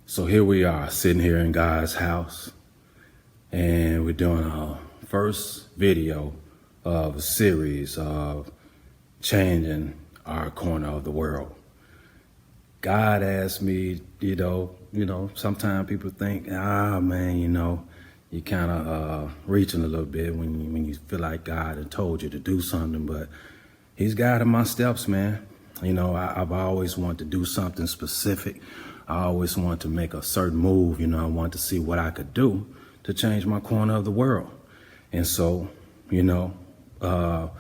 So here we are sitting here in God's house, and we're doing our first video of a series of changing our corner of the world. God asked me, sometimes people think, man, you kind of reaching a little bit when you feel like God had told you to do something, but He's guiding my steps, man. I've always wanted to do something specific. I always wanted to make a certain move. I wanted to see what I could do to change my corner of the world. And so, we're going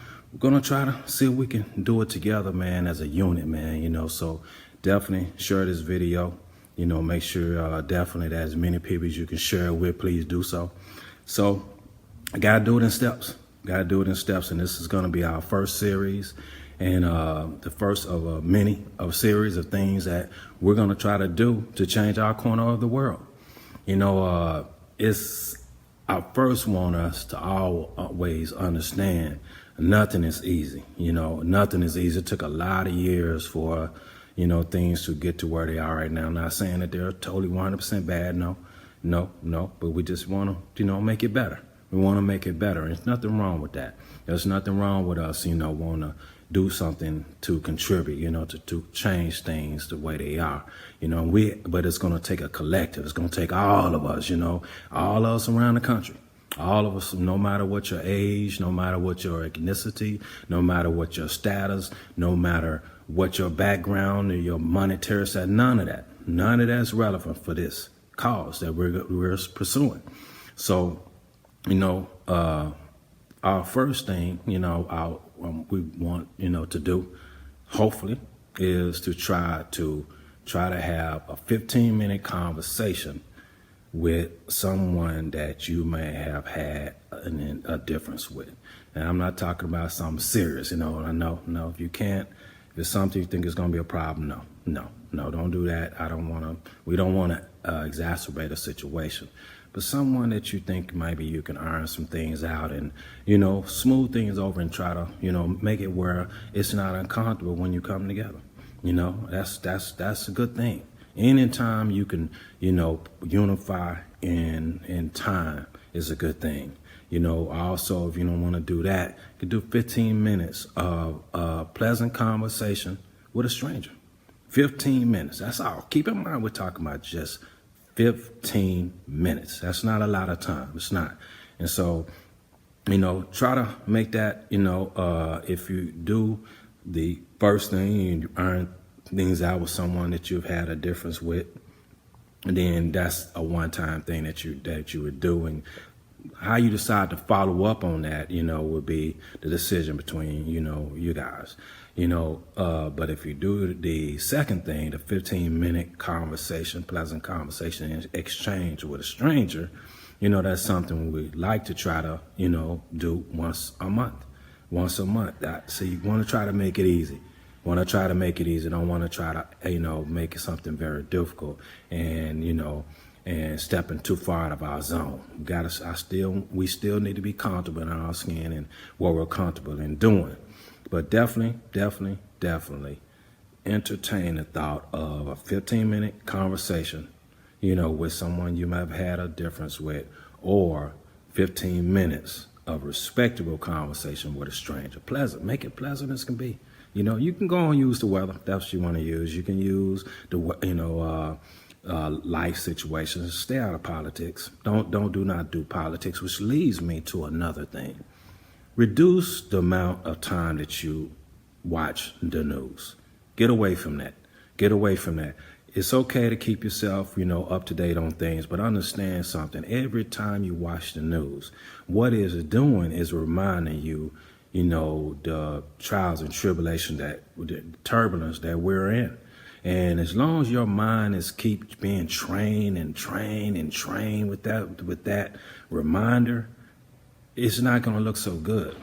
to try to see if we can do it together, man, as a unit, man, so definitely share this video, make sure definitely that as many people as you can share it with, please do so. So I got to do it in steps. And this is going to be our first series and the first of many of series of things that we're going to try to do to change our corner of the world. I first want us to always understand nothing is easy. Nothing is easy. It took a lot of years for, things to get to where they are right now. I'm not saying that they're totally 100% bad. No, but we just want to, make it better. We want to make it better. There's nothing wrong with that. There's nothing wrong with us, want to do something to contribute, to change things the way they are, but it's going to take a collective. It's going to take all of us, all of us around the country, all of us, no matter what your age, no matter what your ethnicity, no matter what your status, no matter what your background or your monetary status, none of that's relevant for this cause that we're pursuing. So, our first thing, we want, to do, hopefully, is to try to have a 15-minute conversation with someone that you may have had a difference with. And I'm not talking about something serious, I know, if you can't, if it's something you think is going to be a problem, no, don't do that. We don't want to exacerbate a situation. But someone that you think maybe you can iron some things out and, smooth things over and try to, make it where it's not uncomfortable when you come together. That's a good thing. Anytime you can, unify in time is a good thing. Also, if you don't want to do that, you can do 15 minutes of pleasant conversation with a stranger. 15 minutes, that's all. Keep in mind, we're talking about just 15 minutes. That's not a lot of time. It's not. And so, try to make that, if you do the first thing, you iron things out with someone that you've had a difference with, then that's a one-time thing that you would do. And how you decide to follow up on that, would be the decision between, you guys. But if you do the second thing, the 15-minute conversation, pleasant conversation and exchange with a stranger, that's something we like to try to, do once a month. So you want to try to make it easy. Don't want to try to, make it something very difficult and stepping too far out of our zone. We still need to be comfortable in our skin and what we're comfortable in doing. But definitely entertain the thought of a 15-minute conversation, with someone you might have had a difference with, or 15 minutes of respectable conversation with a stranger. Pleasant. Make it pleasant as can be. You can go and use the weather if that's what you want to use. You can use the, life situations. Stay out of politics. Do not do politics, which leads me to another thing. Reduce the amount of time that you watch the news. Get away from that. It's okay to keep yourself, up to date on things, but understand something. Every time you watch the news, what it is doing is reminding you, the trials and tribulation, the turbulence that we're in. And as long as your mind keeps being trained with that reminder, it's not going to look so good.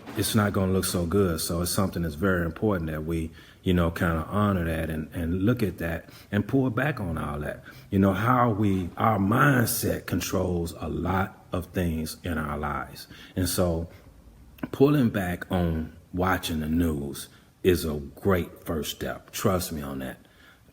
So it's something that's very important that we, kind of honor that and look at that and pull back on all that. Our mindset controls a lot of things in our lives. And so pulling back on watching the news is a great first step. Trust me on that.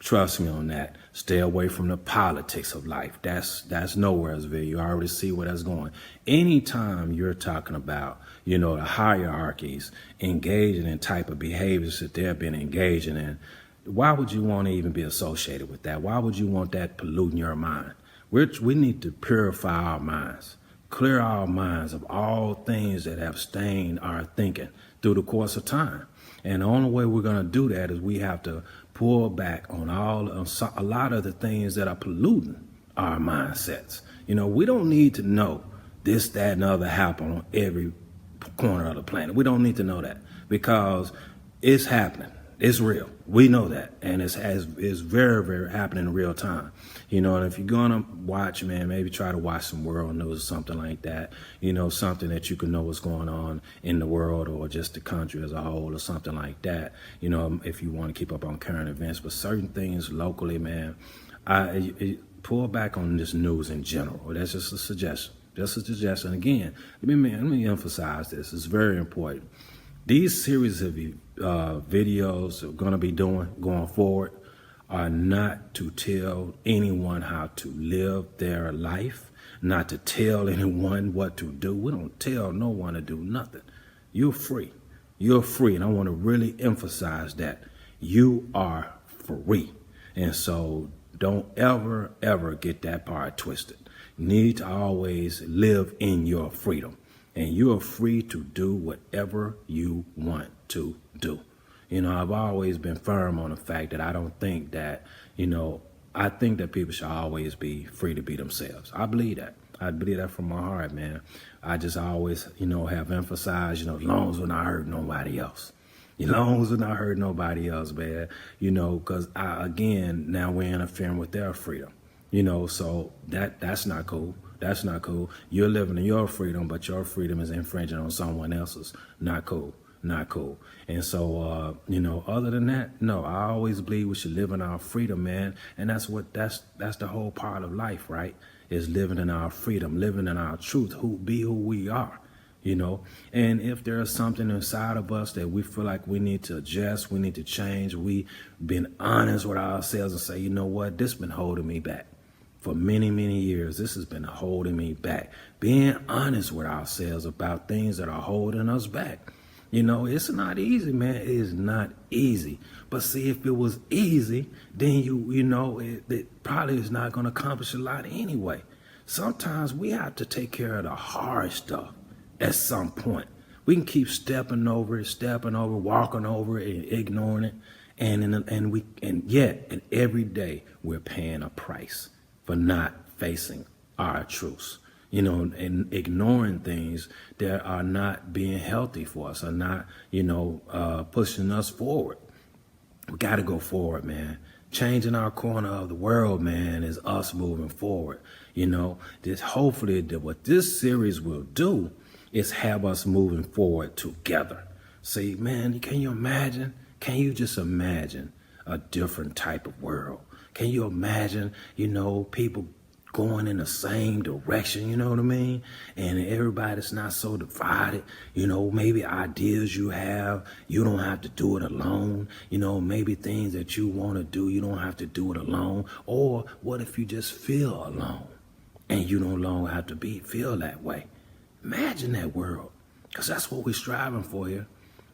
Trust me on that. Stay away from the politics of life. That's nowheresville. You already see where that's going. Anytime you're talking about, the hierarchies engaging in type of behaviors that they've been engaging in, why would you want to even be associated with that? Why would you want that polluting your mind? We need to purify our minds, clear our minds of all things that have stained our thinking through the course of time. And the only way we're going to do that is we have to pull back on a lot of the things that are polluting our mindsets. We don't need to know this, that, and other happen on every corner of the planet. We don't need to know that because it's happening. It's real. We know that. And it's very, very happening in real time. And if you're going to watch, man, maybe try to watch some world news or something like that. Something that you can know what's going on in the world or just the country as a whole or something like that. If you want to keep up on current events. But certain things locally, man, pull back on this news in general. That's just a suggestion. Again, let me emphasize this. It's very important. These series of videos we're going to be doing going forward are not to tell anyone how to live their life, not to tell anyone what to do. We don't tell no one to do nothing. You're free. You're free. And I want to really emphasize that you are free. And so don't ever, ever get that part twisted. You need to always live in your freedom. And you are free to do whatever you want to do. I've always been firm on the fact that I don't think that, I think that people should always be free to be themselves. I believe that. I believe that from my heart, man. I just always, have emphasized, as long as we're not hurting nobody else. As long as we're not hurting nobody else, man. Because, again, now we're interfering with their freedom. So that's not cool. That's not cool. You're living in your freedom, but your freedom is infringing on someone else's. Not cool. Not cool. And so, other than that, no, I always believe we should live in our freedom, man. And that's the whole part of life, right? Is living in our freedom, living in our truth, be who we are, And if there's something inside of us that we feel like we need to adjust, we need to change, we been honest with ourselves and say, you know what, this been holding me back. For many, many years, this has been holding me back. Being honest with ourselves about things that are holding us back. It's not easy, man. It is not easy. But see, if it was easy, then it probably is not going to accomplish a lot anyway. Sometimes we have to take care of the hard stuff at some point. We can keep stepping over it, walking over it, and ignoring it. And yet every day we're paying a price for not facing our truths, and ignoring things that are not being healthy for us, are not, pushing us forward. We got to go forward, man. Changing our corner of the world, man, is us moving forward. Hopefully what this series will do is have us moving forward together. See, man, can you imagine? Can you just imagine a different type of world? Can you imagine, people going in the same direction, you know what I mean? And everybody's not so divided, maybe ideas you have, you don't have to do it alone. Maybe things that you want to do, you don't have to do it alone. Or what if you just feel alone and you no longer have to feel that way? Imagine that world, because that's what we're striving for here.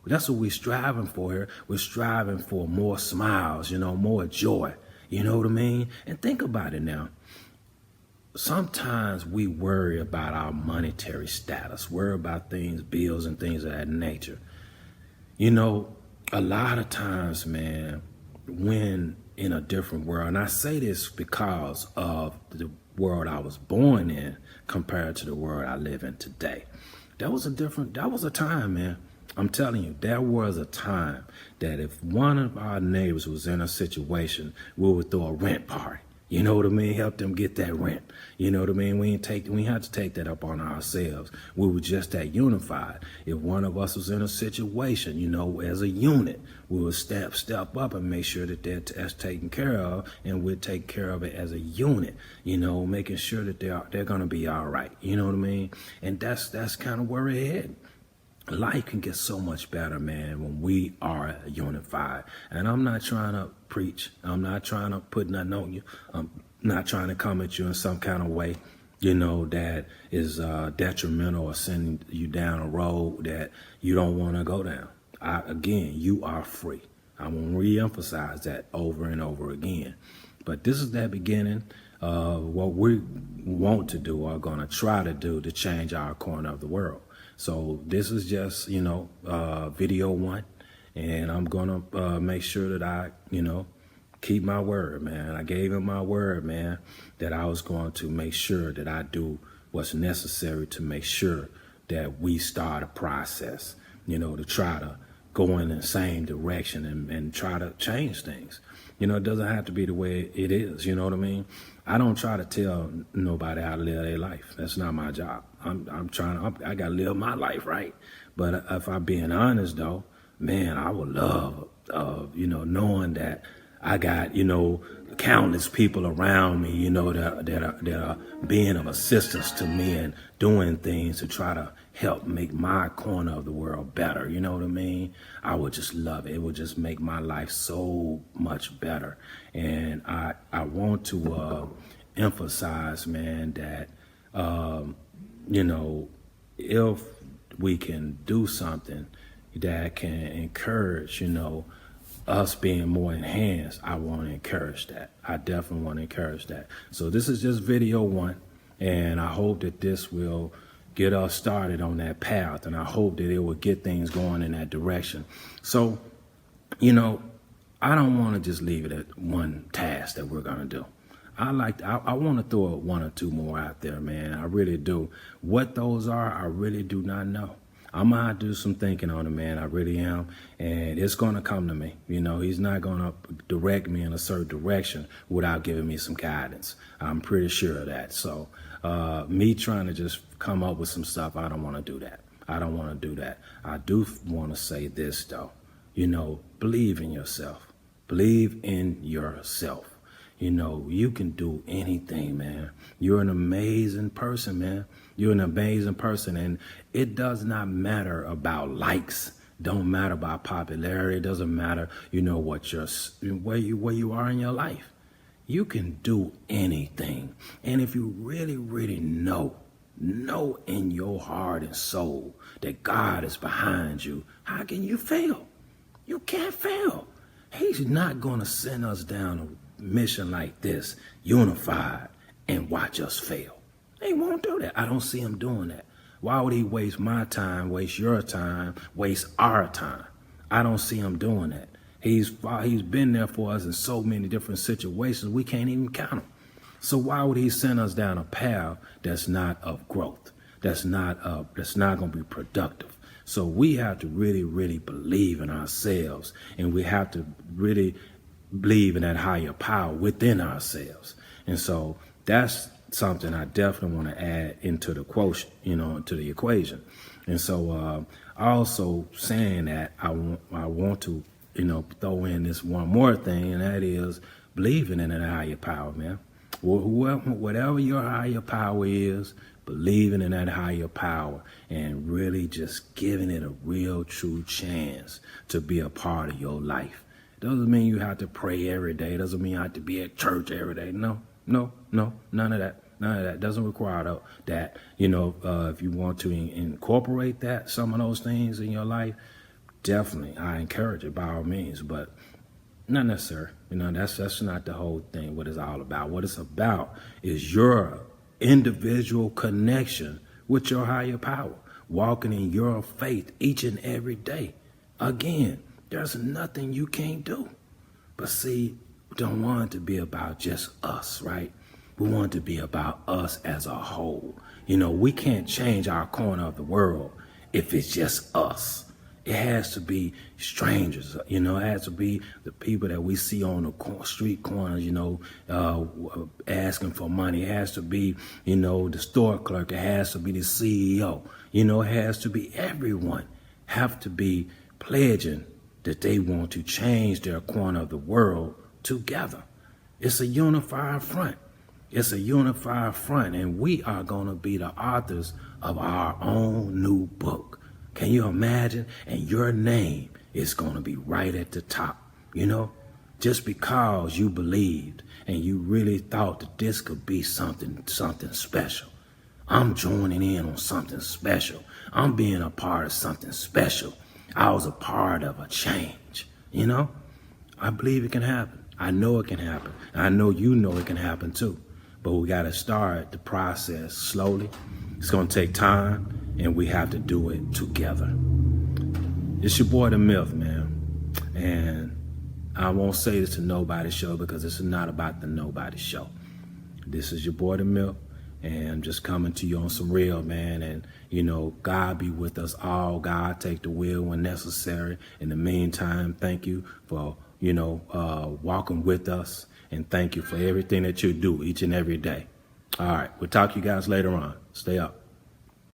That's what we're striving for here. We're striving for more smiles, more joy. You know what I mean? And think about it now. Sometimes we worry about our monetary status, worry about things, bills and things of that nature. A lot of times, man, when in a different world, and I say this because of the world I was born in compared to the world I live in today. That was a time, man. I'm telling you, there was a time that if one of our neighbors was in a situation, we would throw a rent party. You know what I mean? Help them get that rent. You know what I mean? We had to take that up on ourselves. We were just that unified. If one of us was in a situation, as a unit, we would step up and make sure that that's taken care of, and we'd take care of it as a unit, making sure that they're going to be all right. You know what I mean? And that's kind of where we're heading. life can get so much better, man, when we are unified. And I'm not trying to preach. I'm not trying to put nothing on you. I'm not trying to come at you in some kind of way, that is detrimental or sending you down a road that you don't want to go down. Again, you are free. I want to reemphasize that over and over again. But this is that beginning of what we want to do or going to try to do to change our corner of the world. So this is just, video one, and I'm going to make sure that I, keep my word, man. I gave him my word, man, that I was going to make sure that I do what's necessary to make sure that we start a process, to try to go in the same direction and try to change things. It doesn't have to be the way it is. You know what I mean? I don't try to tell nobody how to live their life. That's not my job. I got to live my life, right? But if I'm being honest, though, man, I would love, knowing that I got, countless people around me, that are being of assistance to me and doing things to try to help make my corner of the world better. You know what I mean? I would just love it. It would just make my life so much better. And I want to emphasize, man, that, if we can do something that can encourage, us being more enhanced, I want to encourage that. I definitely want to encourage that. So this is just video one, and I hope that this will get us started on that path, and I hope that it will get things going in that direction. So, I don't want to just leave it at one task that we're going to do. I want to throw one or two more out there, man. I really do. What those are, I really do not know. I'm going to do some thinking on it, man. I really am. And it's going to come to me. He's not going to direct me in a certain direction without giving me some guidance. I'm pretty sure of that. So me trying to just come up with some stuff, I don't want to do that. I don't want to do that. I do want to say this, though. Believe in yourself. Believe in yourself. You can do anything, man. You're an amazing person, man. You're an amazing person, and it does not matter about likes. Don't matter about popularity. It doesn't matter, what where you are in your life. You can do anything, and if you really, really know in your heart and soul that God is behind you, how can you fail? You can't fail. He's not going to send us down a mission like this, unified, and watch us fail. He won't do that. I don't see him doing that. Why would he waste my time, waste your time, waste our time? I don't see him doing that. He's been there for us in so many different situations, we can't even count them. So why would he send us down a path that's not of growth, that's not going to be productive? So we have to really, really believe in ourselves, and we have to really believe in that higher power within ourselves. And so that's something I definitely want to add into the quotient, into the equation. And so also saying that I want to, throw in this one more thing, and that is believing in that higher power, man. Whatever your higher power is, believing in that higher power and really just giving it a real, true chance to be a part of your life. Doesn't mean you have to pray every day. Doesn't mean you have to be at church every day. No, none of that. None of that. Doesn't require that. If you want to incorporate some of those things in your life, definitely, I encourage it by all means, but not necessary. That's not the whole thing, what it's all about. What it's about is your individual connection with your higher power, walking in your faith each and every day. Again, there's nothing you can't do. But see, we don't want it to be about just us, right? We want it to be about us as a whole. We can't change our corner of the world if it's just us. It has to be strangers, it has to be the people that we see on the street corners, asking for money. It has to be, the store clerk. It has to be the CEO. It has to be everyone have to be pledging that they want to change their corner of the world together. It's a unified front. It's a unified front, and we are going to be the authors of our own new book. Can you imagine? And your name is going to be right at the top, just because you believed and you really thought that this could be something special. I'm joining in on something special. I'm being a part of something special. I was a part of a change, I believe it can happen. I know it can happen. I know it can happen too. But we got to start the process slowly. It's going to take time, and we have to do it together. It's your boy, The Myth, man. And I won't say this to nobody's show because this is not about the nobody show. This is your boy, The Myth, and I'm just coming to you on some real, man. And, God be with us all. God take the wheel when necessary. In the meantime, thank you for, walking with us. And thank you for everything that you do each and every day. All right. We'll talk to you guys later on. Stay up.